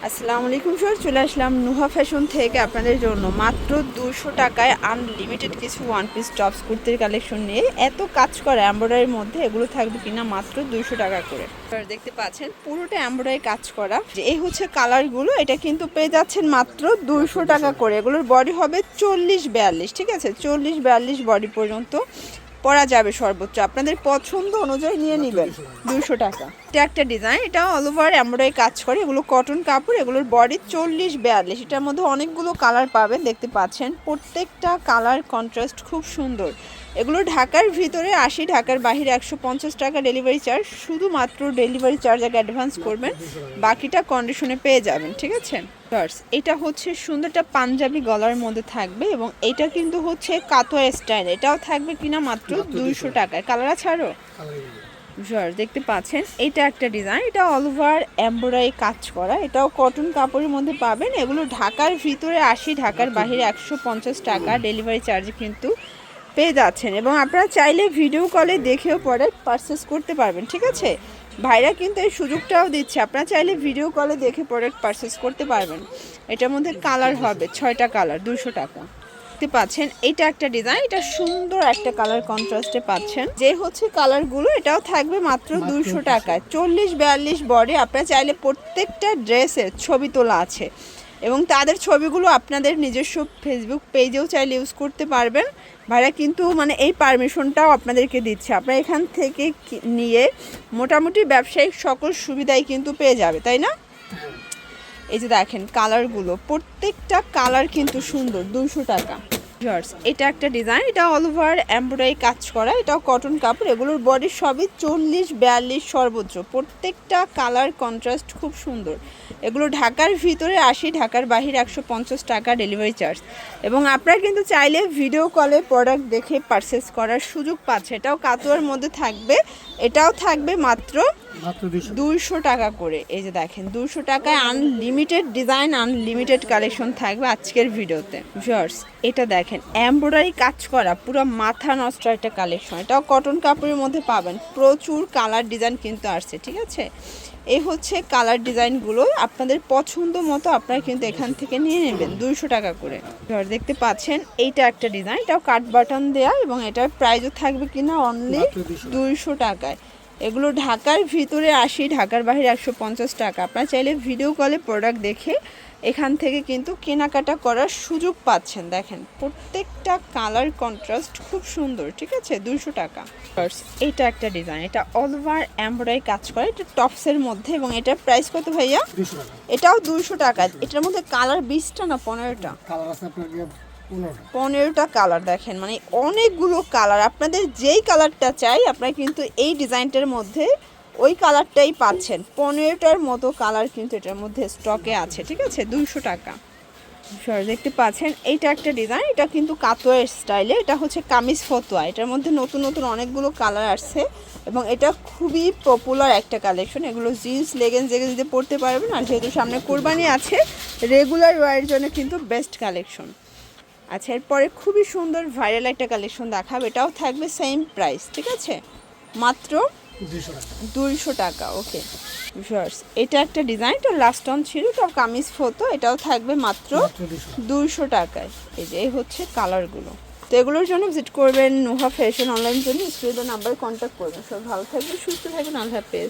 আসসালামু আলাইকুম স্যার, চলে আসলাম নুহা ফ্যাশন থেকে আপনাদের জন্য মাত্র 200 টাকায় আনলিমিটেড কিছু ওয়ান পিস টপস কুর্তির কালেকশন নিয়ে। এত কাজ করে এমব্রয়ডারির মধ্যে, এগুলো থাকবে কিনা মাত্র 200 টাকা করে। দেখতে পাচ্ছেন পুরোটা এমব্রয়ডারি কাজ করা। যে এই হচ্ছে কালারগুলো, এটা কিন্তু পেয়ে যাচ্ছেন মাত্র 200 টাকা করে। এগুলোর বডি হবে 40-42, ঠিক আছে, 40-42 বডি পর্যন্ত পরা যাবে সর্বোচ্চ। আপনাদের পছন্দ অনুযায়ী নিয়ে নেবেন। 200 টাকা। এটা একটা ডিজাইন, এটা অল ওভার এমব্রয়ডারি কাজ করে, এগুলো কটন কাপড়, এগুলোর বডি 40-42। এটার মধ্যে অনেকগুলো কালার পাবেন, দেখতে পাচ্ছেন প্রত্যেকটা কালার কন্ট্রাস্ট খুব সুন্দর। এগুলো ঢাকার ভিতরে 80, ঢাকার বাহিরে 150 টাকা ডেলিভারি চার্জ। শুধুমাত্র ডেলিভারি চার্জ আগে অ্যাডভান্স করবেন, বাকিটা কন্ডিশনে পেয়ে যাবেন, ঠিক আছে। এটা হচ্ছে সুন্দরটা পাঞ্জাবি গলার মধ্যে থাকবে, এবং এটা কিন্তু হচ্ছে কাতোয়া স্টাইল। এটাও থাকবে কিনা মাত্র 200 টাকায়। কালার আছে আরও দেখতে পাচ্ছেন। এটা একটা ডিজাইন, এটা অল ওভার এমব্রয়ডারি কাজ করা, এটাও কটন কাপড়ের মধ্যে পাবেন। এগুলো ঢাকার ভিতরে 80, ঢাকার বাহিরে 150 টাকা ডেলিভারি চার্জে কিন্তু পেয়ে যাচ্ছেন। এবং আপনারা চাইলে ভিডিও কলে দেখেও পরে পারচেস করতে পারবেন, ঠিক আছে। ভাইরা কিন্তু এই সুযোগটাও দিচ্ছে, আপনারা চাইলে ভিডিও কলে দেখে প্রোডাক্ট পারচেস করতে পারবেন। এটার মধ্যে কালার হবে 6টা কালার, 200 টাকা। দেখতে পাচ্ছেন এটা একটা ডিজাইন, এটা সুন্দর একটা কালার কন্ট্রাস্টে পাচ্ছেন। যে হচ্ছে কালারগুলো, এটাও থাকবে মাত্র 200 টাকায়। 40-42 বডি। আপনারা চাইলে প্রত্যেকটা ড্রেসের ছবি তোলা আছে, এবং তাদের ছবিগুলো আপনাদের নিজস্ব ফেসবুক পেজেও চাইলে ইউজ করতে পারবেন। ভাইরা কিন্তু মানে এই পারমিশনটাও আপনাদেরকে দিচ্ছে। আপনারা এখান থেকে নিয়ে মোটামুটি ব্যবসায়িক সকল সুবিধাই কিন্তু পেয়ে যাবে, তাই না? এই যে দেখেন কালারগুলো, প্রত্যেকটা কালার কিন্তু সুন্দর। 200 টাকা। এটা একটা ডিজাইন, এটা অল ওভার এমব্রয়ডারি কাজ করা, এটাও কটন কাপড়, এগুলোর বডি সবই 40-42 সর্বোচ্চ। প্রত্যেকটা কালার কন্ট্রাস্ট খুব সুন্দর। এগুলো ঢাকার ভিতরে 80, ঢাকার বাহিরে 150 টাকা ডেলিভারি চার্জ। এবং আপনারা কিন্তু চাইলে ভিডিও কলে প্রোডাক্ট দেখে পারচেস করার সুযোগ পাচ্ছে। এটাও কাতোয়ার মধ্যে থাকবে, এটাও থাকবে মাত্র 200 টাকা করে। এই যে দেখেন 200 টাকায় আনলিমিটেড ডিজাইন, আনলিমিটেড কালেকশন থাকবে আজকের ভিডিওতে। ভিউয়ার্স এটা দেখেন এমব্রয়ডারি কাজ করা, পুরো মাথা নষ্ট একটা কালেকশন। এটাও কটন কাপড়ের মধ্যে পাবেন, প্রচুর কালার ডিজাইন কিন্তু আসছে, ঠিক আছে। এই হচ্ছে কালার ডিজাইনগুলো, আপনাদের পছন্দ মতো আপনারা কিন্তু এখান থেকে নিয়ে নেবেন 200 টাকা করে। দেখতে পাচ্ছেন এইটা একটা ডিজাইন, এটাও কাট বাটন দেয়া, এবং এটার প্রাইসও থাকবে কিনা অনলি 200 টাকায়। এগুলো ঢাকার ভিতরে 80, ঢাকার বাইরে 150 টাকা। আপনারা চাইলে ভিডিও কলে প্রোডাক্ট দেখে এখান থেকে কিন্তু কেনাকাটা করার সুযোগ পাচ্ছেন। দেখেন প্রত্যেকটা কালার কন্ট্রাস্ট খুব সুন্দর, ঠিক আছে। 200 টাকা। এটা একটা ডিজাইন, এটা অল ওভার এমব্রয়ডারি কাজ করে, এটা টপসের মধ্যে, এবং এটার প্রাইস কত ভাইয়া? এটাও 200 টাকা। এটার মধ্যে কালার 20টা না 15টা? 15টা কালার। দেখেন মানে অনেকগুলো কালার, আপনাদের যেই কালারটা চাই আপনারা কিন্তু এই ডিজাইনটার মধ্যে ওই কালারটাই পাচ্ছেন। 15টার মতো কালার কিন্তু এটার মধ্যে স্টকে আছে, ঠিক আছে। 200 টাকা। দেখতে পাচ্ছেন এইটা একটা ডিজাইন, এটা কিন্তু কাতোয়া স্টাইলে, এটা হচ্ছে কামিজ ফতোয়া। এটার মধ্যে নতুন নতুন অনেকগুলো কালার আসছে, এবং এটা খুবই পপুলার একটা কালেকশন। এগুলো জিন্স লেগিংস দিয়ে পরতে পারবেন, আর যেহেতু সামনে কোরবানি আছে, রেগুলার ওয়ারের জন্য কিন্তু বেস্ট কালেকশন। আচ্ছা, এরপরে খুবই সুন্দর ভাইরাল একটা কালেকশন দেখাবো, এটাও থাকবে সেম প্রাইস, ঠিক আছে, মাত্র 200 টাকা। ওকে ভিউয়ার্স এটা একটা ডিজাইন, এটা লাস্ট অন ছিল, তো কামিজ ফতো, এটাও থাকবে মাত্র 200 টাকায়। এই যে এই হচ্ছে কালারগুলো। তো এগুলোর জন্য ভিজিট করবেন নুহা ফ্যাশন অনলাইন জন্য, স্ক্রিনের নাম্বারে কন্ট্যাক্ট করবেন। সব ভালো থাকবেন, সুস্থ থাকবেন, আল্লাহ হাফেজ।